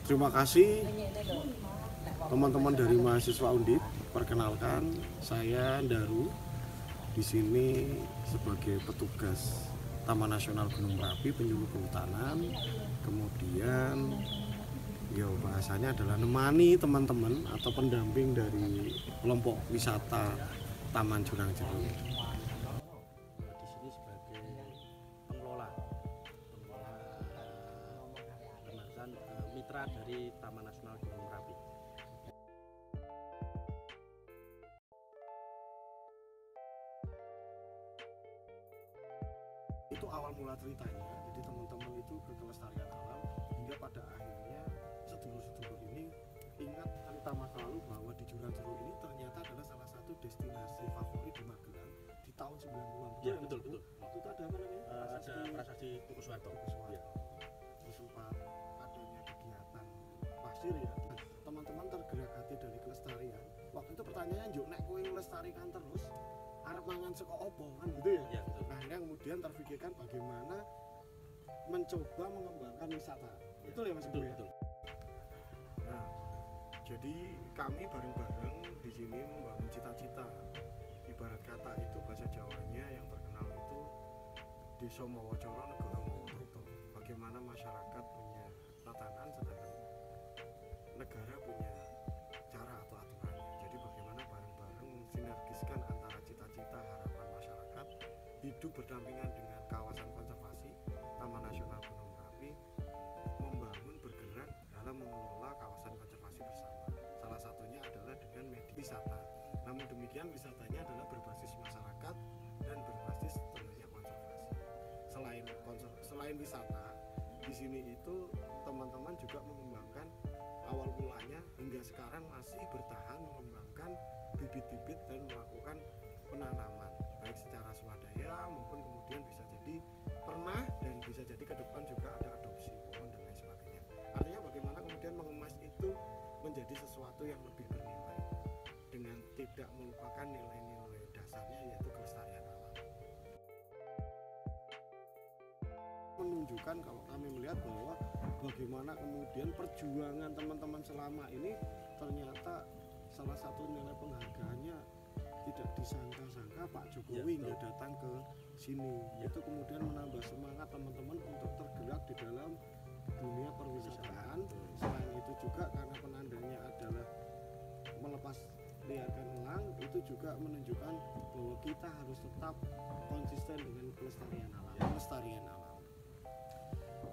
Terima kasih teman-teman dari mahasiswa Undip. Perkenalkan, saya Daru. Di sini sebagai petugas Taman Nasional Gunung Merapi, penyuluh kehutanan. Kemudian, bahasanya adalah nemani teman-teman atau pendamping dari kelompok wisata Taman Jurang Jeru. Di sini sebagai pengelola mitra dari Taman Nasional Gunung Merapi. Itu awal mula ceritanya. Jadi teman-teman itu ke kelestarian alam hingga pada akhirnya sedulur-sedulur ini ingat cerita masa lalu bahwa di Jurang Jeru ini ternyata adalah salah satu destinasi favorit di Magelang di tahun 90-an. Ya, betul. Waktu itu ada apa namanya? Ada Prasasti Tugu Suwarto. Ya. Sempat adanya kegiatan pasir ya. Teman-teman tergerak hati dari kelestarian. Waktu itu pertanyaannya, "Juk nek kowe nglestarikan terus arep mangan saka opo?" kan gitu ya. Ya, betul. Nah, yang kemudian terpikirkan bagaimana mencoba mengembangkan wisata. Ya, betul ya Mas Ibu ya? Betul. Nah, jadi kami bareng-bareng di sini membangun cita-cita. Ibarat kata itu bahasa Jawanya yang terkenal itu Desa Mawacoro Negara Mawatrito. Bagaimana masyarakat punya tatanan sedangkan negara punya cara atau aturannya. Jadi bagaimana bareng-bareng mensinergiskan antara cita-cita harapan masyarakat hidup berdampingan dengan kawasan konservasi Taman Nasional Gunung Merapi, membangun bergerak dalam mengelola kawasan konservasi bersama. Salah satunya adalah dengan media wisata. Namun demikian wisatanya adalah berbasis masyarakat dan berbasis tentunya konservasi. Selain wisata, di sini itu teman-teman juga mengembangkan awal mulanya hingga sekarang masih bertahan mengembangkan bibit-bibit dan melakukan penanaman baik secara swadaya maupun kemudian bisa jadi pernah dan bisa jadi ke depan juga ada adopsi pohon dan lain sebagainya. Artinya bagaimana kemudian mengemas itu menjadi sesuatu yang lebih bernilai dengan tidak melupakan nilai-nilai dasarnya yaitu kelestarian alam. Menunjukkan kalau kami melihat bahwa bagaimana kemudian perjuangan teman-teman selama ini ternyata salah satu nilai penghargaannya tidak disangka-sangka Pak Jokowi nggak datang ke sini. Itu kemudian menambah semangat teman-teman untuk tergerak di dalam dunia perwisataan. Selain itu juga karena penandanya adalah melepas liarkan elang, itu juga menunjukkan bahwa kita harus tetap konsisten dengan kelestarian alam.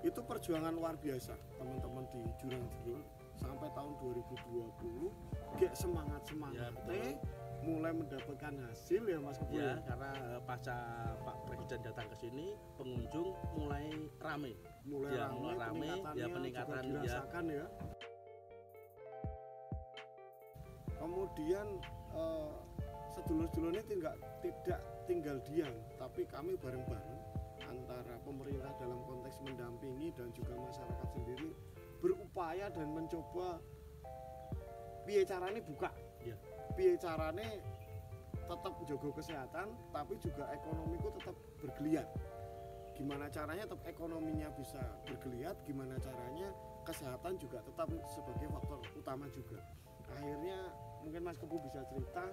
Itu perjuangan luar biasa teman-teman di Jurang Jeru sampai tahun 2020 kayak semangat Ya, mulai mendapatkan hasil ya Mas Kepu ya, karena pasca Pak Presiden datang ke sini pengunjung mulai rame ya, peningkatan juga dirasakan ya. Kemudian sedulur-sedulur ini tidak tinggal diam, tapi kami bareng-bareng antara pemerintah dalam konteks mendampingi dan juga masyarakat sendiri berupaya dan mencoba piye carane buka ya. Piye carane tetap jaga kesehatan tapi juga ekonomiku tetap bergeliat. Gimana caranya tetap ekonominya bisa bergeliat, gimana caranya kesehatan juga tetap sebagai faktor utama juga. Akhirnya mungkin Mas Kepu bisa cerita,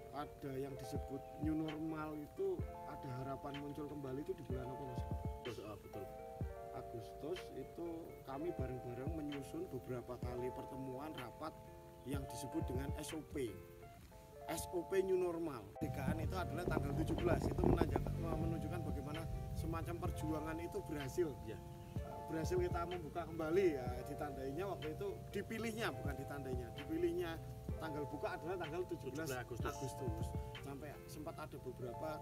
ada yang disebut new normal itu ada harapan muncul kembali itu di bulan apa Mas? Betul. Agustus itu kami bareng-bareng menyusun beberapa kali pertemuan rapat yang disebut dengan SOP new normal. Kemerdekaan itu adalah tanggal 17, itu menunjukkan bagaimana semacam perjuangan itu berhasil. Ya. Berhasil kita membuka kembali ya, ditandainya waktu itu dipilihnya tanggal buka adalah tanggal 17 Agustus. Sampai sempat ada beberapa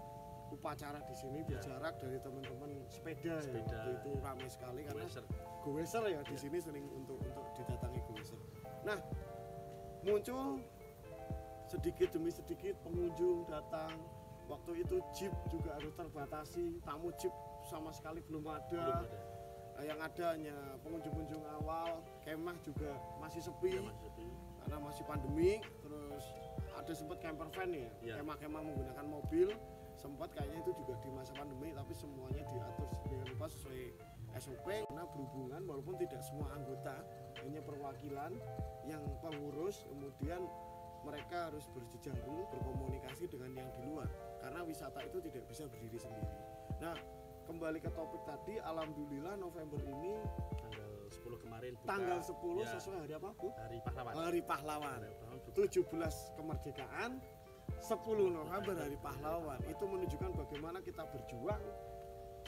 upacara di sini berjarak dari teman-teman sepeda. Ya. Waktu itu ramai sekali karena goweser ya di sini sering untuk didatangi goweser. Nah, muncul sedikit demi sedikit pengunjung datang. Waktu itu jeep juga harus terbatasi, tamu jeep sama sekali belum ada. Yang ada hanya pengunjung-pengunjung awal, kemah juga masih sepi. Karena masih pandemi. Terus ada sempat camper van ya. Kemah-kemah menggunakan mobil. Sempat kayaknya itu juga di masa pandemi, tapi semuanya diatur sedemikian rupa sesuai SOP. Karena berhubungan walaupun tidak semua anggota perwakilan yang pengurus, kemudian mereka harus berjejaring, berkomunikasi dengan yang di luar karena wisata itu tidak bisa berdiri sendiri. Nah, kembali ke topik tadi, alhamdulillah November ini tanggal 10 kemarin buka, tanggal 10 ya, sesuai hari apa, Bu? Hari Pahlawan. Hari Pahlawan. 17 kemerdekaan, 10 November hari Pahlawan. Itu menunjukkan bagaimana kita berjuang,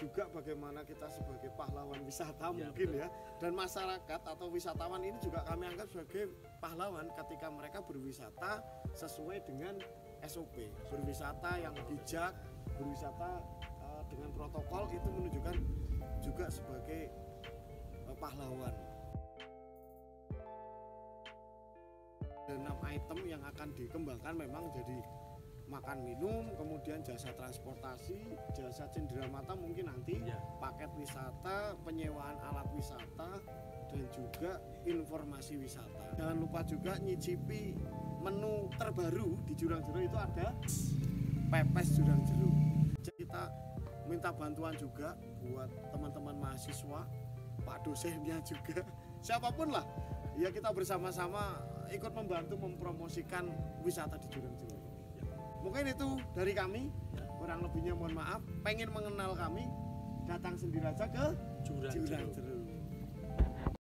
juga bagaimana kita sebagai pahlawan wisata mungkin ya, dan masyarakat atau wisatawan ini juga kami anggap sebagai pahlawan ketika mereka berwisata sesuai dengan SOP, berwisata yang bijak, berwisata dengan protokol, itu menunjukkan juga sebagai pahlawan. Dan 6 item yang akan dikembangkan memang jadi makan minum, kemudian jasa transportasi, jasa cenderamata mungkin nanti, paket wisata, penyewaan alat wisata, dan juga informasi wisata. Jangan lupa juga nyicipi menu terbaru di Jurang Jeru, itu ada pepes Jurang Jeru. Kita minta bantuan juga buat teman-teman mahasiswa, Pak dosennya juga, siapapun lah, ya kita bersama-sama ikut membantu mempromosikan wisata di Jurang Jeru. Mungkin itu dari kami, kurang lebihnya mohon maaf. Pengen mengenal kami, datang sendiri aja ke Jurang Jeru.